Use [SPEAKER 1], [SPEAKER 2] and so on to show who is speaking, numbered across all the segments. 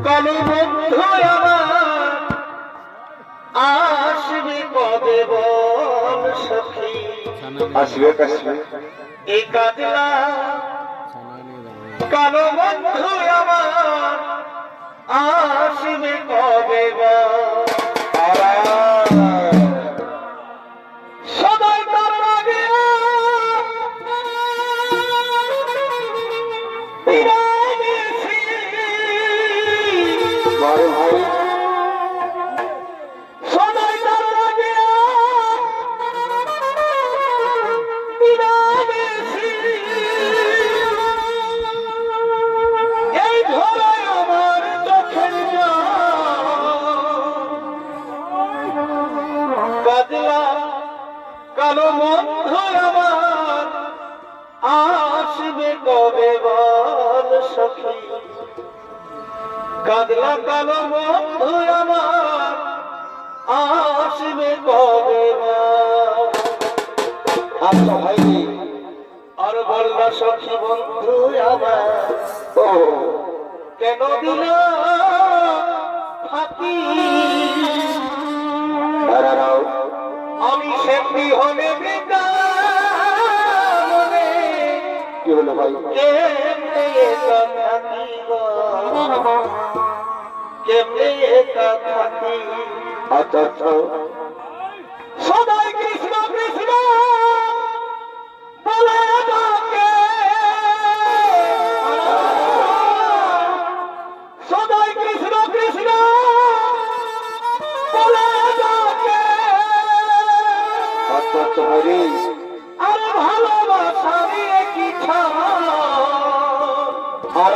[SPEAKER 1] কালো বন্ধু আমার আসবে কবে বল সখী,
[SPEAKER 2] আসবে আসবে
[SPEAKER 1] এই কাজলা কালো বন্ধু আমার আসবে কবে বল। সবাই তার লাগে
[SPEAKER 2] ভাই
[SPEAKER 1] সবাই তার লাগে এই ধরায় আমার চোখের কাজলা কালো বন্ধু আমার আসবে কবে বল সখী, কাজলা কালো বন্ধু আমার আসবে কবে বল।
[SPEAKER 2] আচ্ছা ভাই
[SPEAKER 1] আর বলবা সখী বন্ধু আমার
[SPEAKER 2] ও
[SPEAKER 1] কেন দিল ফাঁকি,
[SPEAKER 2] দাঁড়াও
[SPEAKER 1] আমি সেমনি হলে বৃন্দাবনে
[SPEAKER 2] কি হলো ভাই?
[SPEAKER 1] কেমনে একা থাকি গো, কেমনে একা থাকি।
[SPEAKER 2] আচ্ছা আচ্ছা
[SPEAKER 1] সদাই কৃষ্ণ কৃষ্ণ বলে ডাকে, সদাই কৃষ্ণ কৃষ্ণ বলে ডাকে।
[SPEAKER 2] আচ্ছা আচ্ছা ভাই
[SPEAKER 1] আরে ভালোবাসারই কি
[SPEAKER 2] আর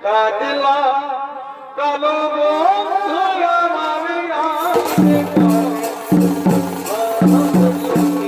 [SPEAKER 1] কাজলা কালো বন্ধু আমার আসবে কবে বল সখী,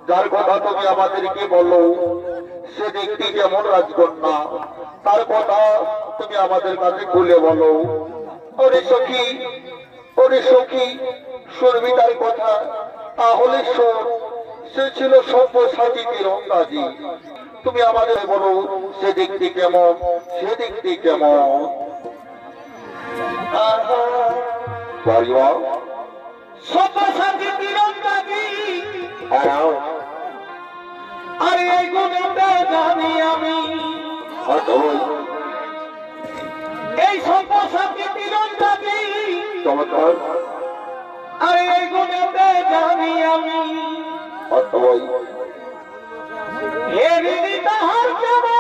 [SPEAKER 2] যার কথা তুমি আমাদেরকে বলো সে দেখতে কেমন রাজকন্যা, তার কথা তুমি আমাদের কাছে খুলে বলো। ওরে সখী, ওরে সখী, শুনবি তার কথা? তাহলে শোন, সে ছিল সব্যসাচী তীরন্দাজি। তুমি আমাদের বলো সে দেখতে কেমন, সে দেখতে কেমন?
[SPEAKER 1] সব্যসাচী তীরন্দাজি, আরে এই গুণটা জানি আমি। এই সব্যসাচী তীরন্দাজি, আরে এই গুণটা জানি আমি। হেরিনি তাহার কেমন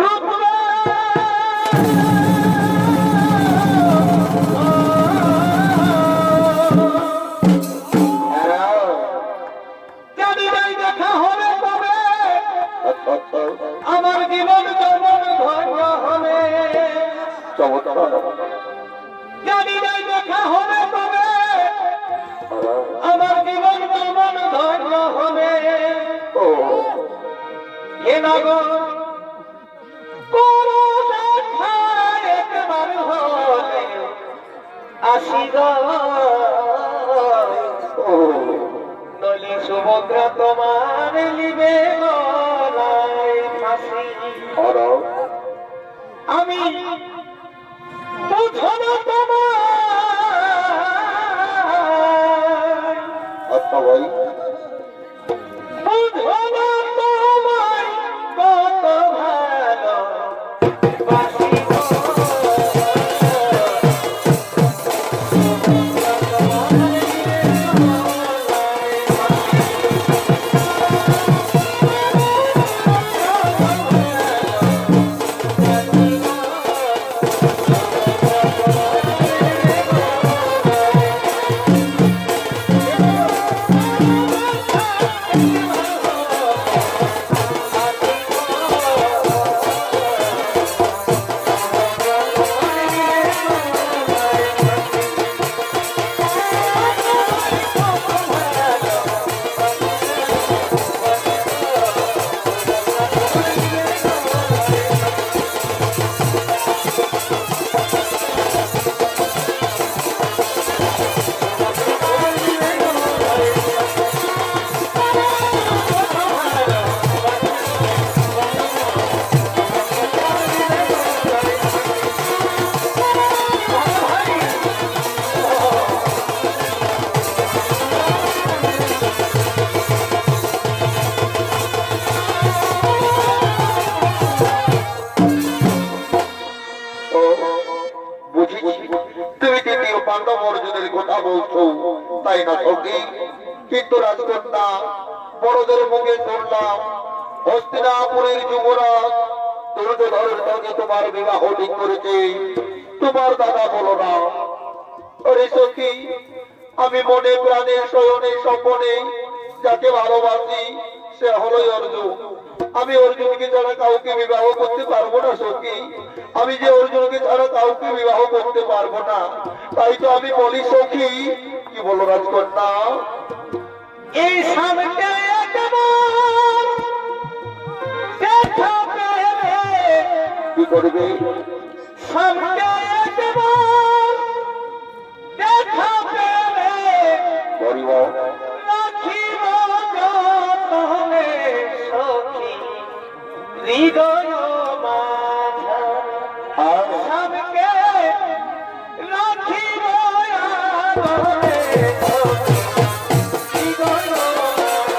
[SPEAKER 1] রূপে, জানি নাই দেখা হবে তবে আমার জীবন যেমন ধন্য হবে। জানি নাই দেখা হবে তবে আমার জীবন যেমন ধন্য হবে। হে নগর কোনো দেখায় একবার হলে আসিব, নলি সুভদ্রা তোমার লিবে গলায় ফাঁসি। আমি বুঝব তোমার, বুঝব তোমায় কত ভালো বাসিব।
[SPEAKER 2] বলছো, তাই না সখী? কিন্তু রাজকন্যা, বড়দের মুখে শুনলাম হস্তিনাপুরের যুবরাজ দুর্যোধনের সঙ্গে তোমার বিবাহ ঠিক করেছে। তোমার দাদা বলো না। ওরে সখী, আমি মনে প্রাণে শয়নে স্বপনে যাকে ভালোবাসি সে হলোই অর্জুন। আমি অর্জুনকে ছাড়া কাউকে বিবাহ করতে পারবো না সখী। আমি যে অর্জুনকে ছাড়া কাউকে বিবাহ করতে পারবো না, তাই তো আমি বলি সখী। কি বলো রাজকন্যা?
[SPEAKER 1] এই সামনে একবার দেখা পেলে,
[SPEAKER 2] কি করবে?
[SPEAKER 1] সামনে একবার দেখা পেলে
[SPEAKER 2] বলিব
[SPEAKER 1] রাখিব যতনে সখী হৃদয় মাঝে।
[SPEAKER 2] আর
[SPEAKER 1] সামনে রাখিব যতনে সখী হৃদয় মাঝে।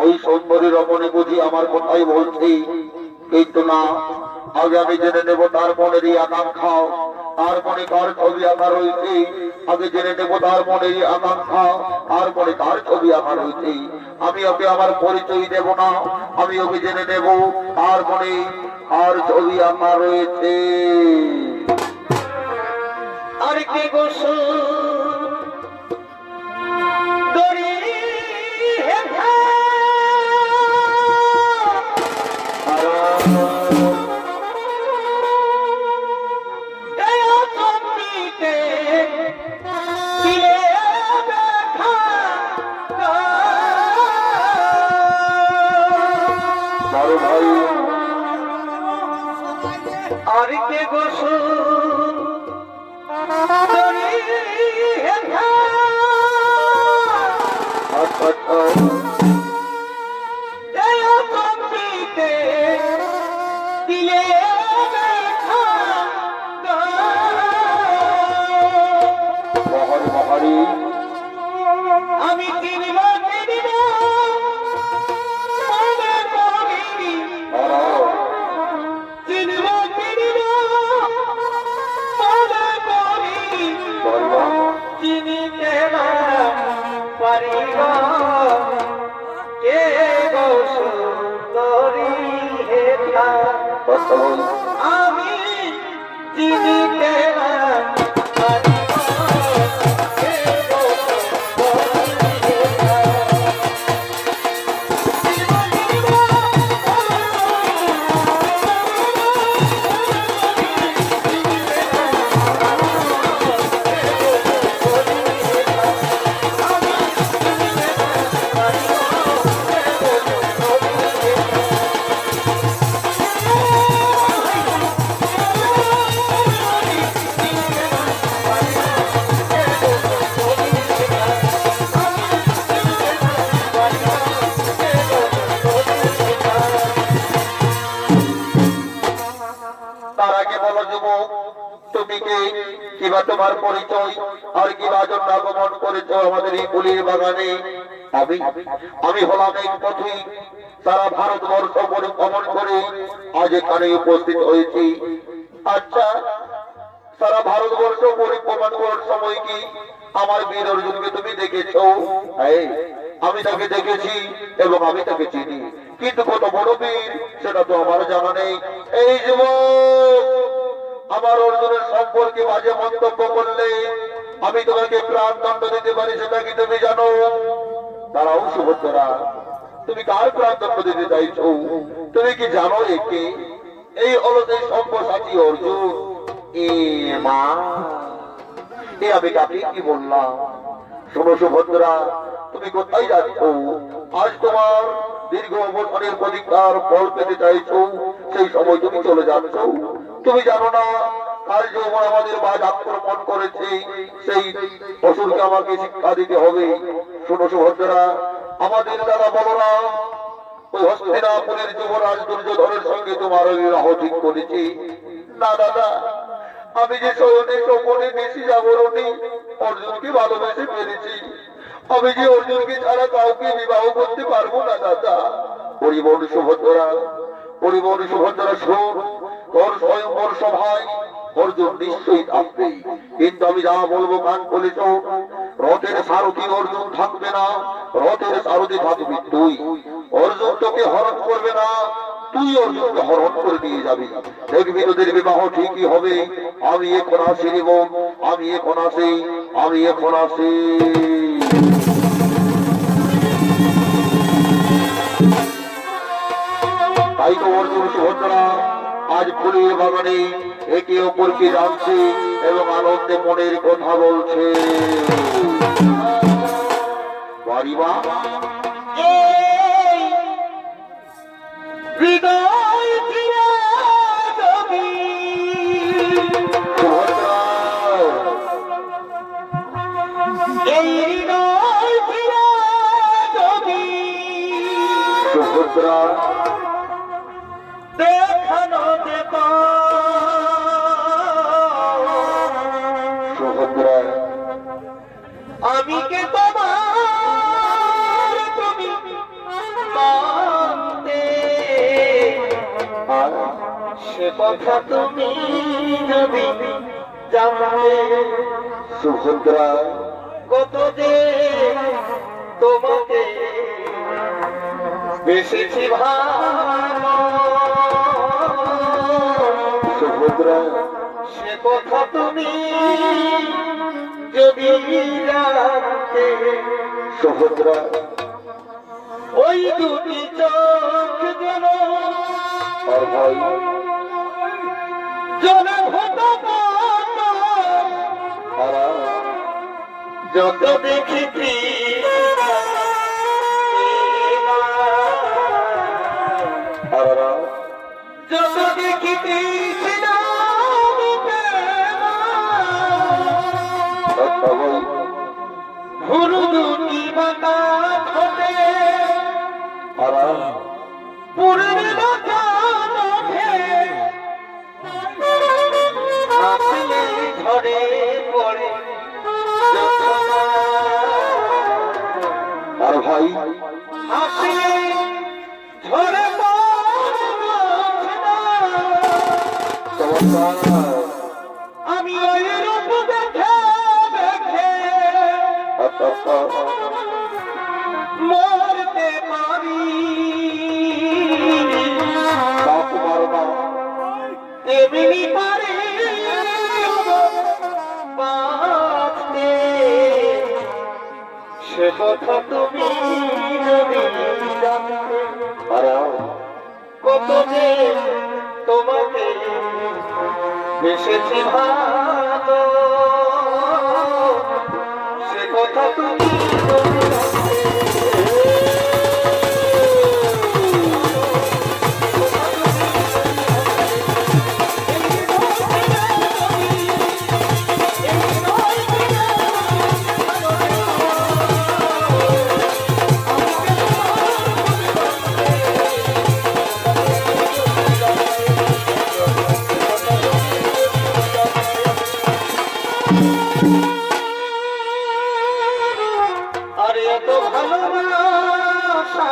[SPEAKER 2] ওই সুন্দরী রমণী বুঝি আমার কথাই বলছি, কিন্তু না। আগে আমি জেনে নেব তার মনেরই আকাঙ্ক্ষা। তার মনে কার ছবি আঁকা রয়েছে, আগে জেনে নেব তার মনেরই আকাঙ্ক্ষা। আর মনে কার ছবি আঁকা রয়েছে। আমি ওকে আমার পরিচয় দেব না, আমি ওকে জেনে নেব তার মনে আর ছবি আঁকা রয়েছে।
[SPEAKER 1] আর কে গোসল দড়ি হেথা দয়া চন্ডিতে দিলে দেখা
[SPEAKER 2] বড় ভাই
[SPEAKER 1] আর কে গোসল দড়ি হেথা
[SPEAKER 2] আচ্ছা আচ্ছা,
[SPEAKER 1] দয়া চন্ডিতে দিলে দেখা
[SPEAKER 2] মহারি মহারি
[SPEAKER 1] আমি কিনব কিনব মনে করি, কিনব কিনব মনে করি, চিনিতে না পারিব কে গো সুন্দরী হেথা।
[SPEAKER 2] কথা বল।
[SPEAKER 1] আমি চিনিতে না পারিব কে গো সুন্দরী হেথা।
[SPEAKER 2] তার আগে বলো যুবক, তুমি কে? কিবা তোমার পরিচয়? আর কিবা জন্য আগমন করেছো আমাদের এই ফুলের বাগানে? আমি আমি হলাম এক পথিক, সারা ভারতবর্ষ পরিভ্রমণ করে আজ এখানে উপস্থিত হয়েছি। আচ্ছা, সারা ভারতবর্ষ পরিভ্রমণ করার সময় কি আমার বীর অর্জুনকে তুমি দেখেছো? এই, আমি তাকে দেখেছি এবং আমি তাকে চিনি, কিন্তু কত বড় বীর সেটা তো আমার জানা নেই। এই যুবক, আমার অর্জুনের সম্পর্কে বাজে মন্তব্য করলে আমি তোমাকে প্রাণদণ্ড দিতে পারি, সেটা কি তুমি জানো? দাঁড়াও সুভদ্রা, তুমি কার প্রান্তব্য দিতে চাইছো? তুমি কি জানো একে? এই হলো সেই সব্যসাচী অর্জুন। এ মা, এ আমি কাকে কি বললাম? শোনো সুভদ্রা, তুমি কোথায় যাচ্ছ? আজ তোমার দীর্ঘ অবসরের প্রতীক্ষার ফল পেতে চাইছো, সেই সময় তুমি চলে যাচ্ছ। তুমি জানো না কাল যখন আমাদের বাজ আক্রমণ করেছে, সেই অসুরকে আমাকে শিক্ষা দিতে হবে। শোনো সুভদ্রা, আমাদের দাদা বলরাম ওই হস্তিনাপুরের যুবরাজ দুর্যোধনের সঙ্গে তোমার বিবাহ ঠিক করেছে। না দাদা, আমি যে শয়নে স্বপনে বেশি জাগরণে অর্জুনকে ভালোবেসে ফেলেছি, আমি যে অর্জুনকে ছাড়া কাউকে বিবাহ করতে পারবো না দাদা। পরিবর সুভদ্রা, পরিবর সুভদ্রা, শোন, তোর স্বয়ংবর সভায় অর্জুন নিশ্চয়ই থাকবে, কিন্তু আমি যা বলবো কান খুলে শোন। রথের সারথি অর্জুন থাকবে না, রথের সারথি থাকবি তুই। অর্জুন তোকে হরণ করবে না, তুই অর্জুনকে হরণ করে নিয়ে যাবি। দেখবি তোদের বিবাহ ঠিকই হবে। আমি এখন আসি রে বোন, আমি এখন আসি, আমি এখন আসি। তাই তো অর্জুন সুভদ্রা আজ ফুলের বাগানে একে অপরকে জানছে এবং আনন্দে মনের কথা বলছে। বাড়িবা
[SPEAKER 1] হৃদয় ফিরে যাবি,
[SPEAKER 2] সুভদ্রা,
[SPEAKER 1] এই হৃদয় ফিরে যাবি,
[SPEAKER 2] সুভদ্রা,
[SPEAKER 1] দেখানো দেব
[SPEAKER 2] সুভদ্রা,
[SPEAKER 1] আমি কে তোমার, তুমি মানতে,
[SPEAKER 2] আর
[SPEAKER 1] সে কথা তুমি যদি জানতে,
[SPEAKER 2] সুভদ্রা,
[SPEAKER 1] কত যে তোমাকে বেশি ভালো,
[SPEAKER 2] সুভদ্রা,
[SPEAKER 1] সে কথা তুমি যদি জানতে,
[SPEAKER 2] সুভদ্রা,
[SPEAKER 1] ওই দুটি চোখ যেন
[SPEAKER 2] আর ভাই
[SPEAKER 1] জলে হতো
[SPEAKER 2] আর
[SPEAKER 1] যত দেখি
[SPEAKER 2] আর
[SPEAKER 1] যত দেখি ভুরু দুটি বাঁকা ঠোঁটে
[SPEAKER 2] আর
[SPEAKER 1] পূর্ণিমা চাঁদ ওঠে, হাসলে ঝরে পড়ে যতনা,
[SPEAKER 2] আর ভাই
[SPEAKER 1] হাসলে ঝরে পড়ে যতনা।
[SPEAKER 2] চমৎকার।
[SPEAKER 1] আমি ওই রূপ দেখে দেখে মরতে পারি,
[SPEAKER 2] কুমার না
[SPEAKER 1] তেমনি পারি বাঁচতে, সে কথা তুমি যদি জানতে,
[SPEAKER 2] আর
[SPEAKER 1] কত যে তোমাকে বেসেছি ভালো, সে কথা তুমি যদি জানতে। আরে এত ভালোবাসা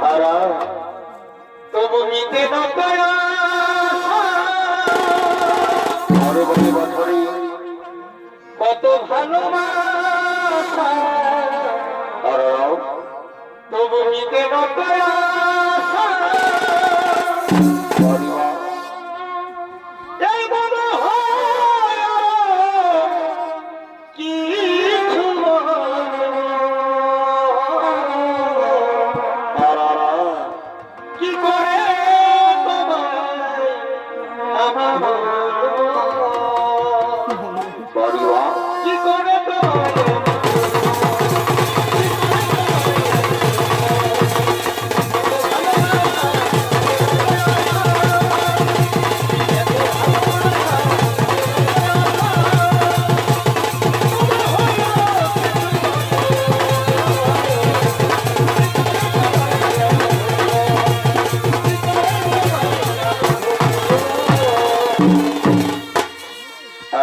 [SPEAKER 2] আর
[SPEAKER 1] তবু নিতে না পারা,
[SPEAKER 2] আরে বলি বছরই
[SPEAKER 1] কত ভালোবাসা
[SPEAKER 2] আর
[SPEAKER 1] তবু নিতে না পারা,
[SPEAKER 2] বাড়িবা
[SPEAKER 1] এই মনে হয় কিছু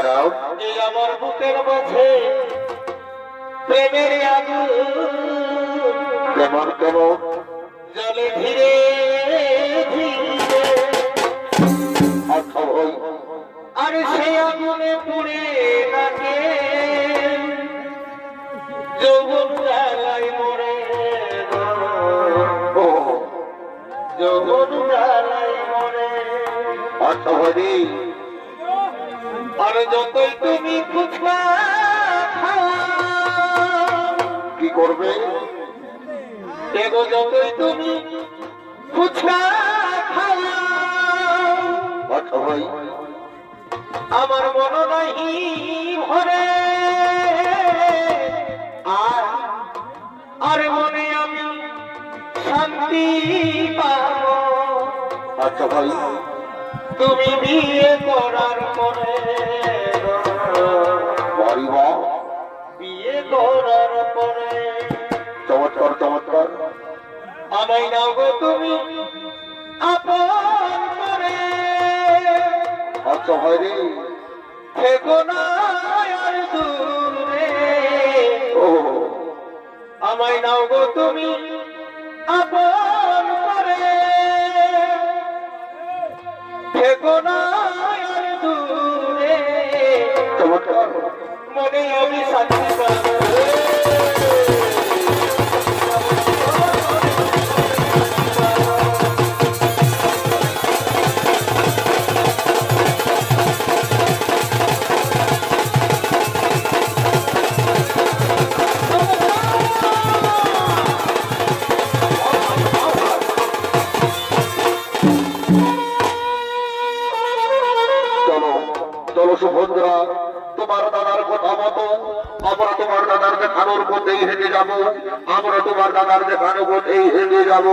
[SPEAKER 2] দাঁড়াও।
[SPEAKER 1] এই আমার বুকের মাঝে প্রেমের আগুন
[SPEAKER 2] কেমন কেমন?
[SPEAKER 1] জলে ধীরে ধীরে,
[SPEAKER 2] আচ্ছা ভাই,
[SPEAKER 1] আর সেই আগুনে পুড়ে থাকে যৌবন জ্বালায় মরে
[SPEAKER 2] ও
[SPEAKER 1] যৌবন জ্বালায় মরে।
[SPEAKER 2] আচ্ছা ভাই,
[SPEAKER 1] আর যতই তুমি ফুচকা খাও,
[SPEAKER 2] কি করবে?
[SPEAKER 1] দেখো যতই তুমি ফুচকা খাও,
[SPEAKER 2] আচ্ছা ভাই,
[SPEAKER 1] আমার মন নাহি ভরে, আর আর মনে আমি শান্তি পাবো
[SPEAKER 2] আচ্ছা ভাই,
[SPEAKER 1] তুমি বিয়ে করার পরে,
[SPEAKER 2] বাড়ি বা
[SPEAKER 1] বিয়ে করার পরে।
[SPEAKER 2] চমৎকার চমৎকার।
[SPEAKER 1] আমায় নাও গো তুমি আপন করে,
[SPEAKER 2] আচ্ছা ভাই রে,
[SPEAKER 1] থেকো না আর দূরে।
[SPEAKER 2] ও
[SPEAKER 1] আমায় নাও গো তুমি আপন করে, থেকো না আর দূরে।
[SPEAKER 2] চমৎকার।
[SPEAKER 1] মনে আমি শান্তি পাবো।
[SPEAKER 2] চলো চলো সুভদ্রা, তোমার দাদার কথা মতো আমরা তোমার দাদার দেখানোর পথেই হেঁটে যাব, আমরা তোমার দাদার দেখানোর পথেই হেঁটে যাব।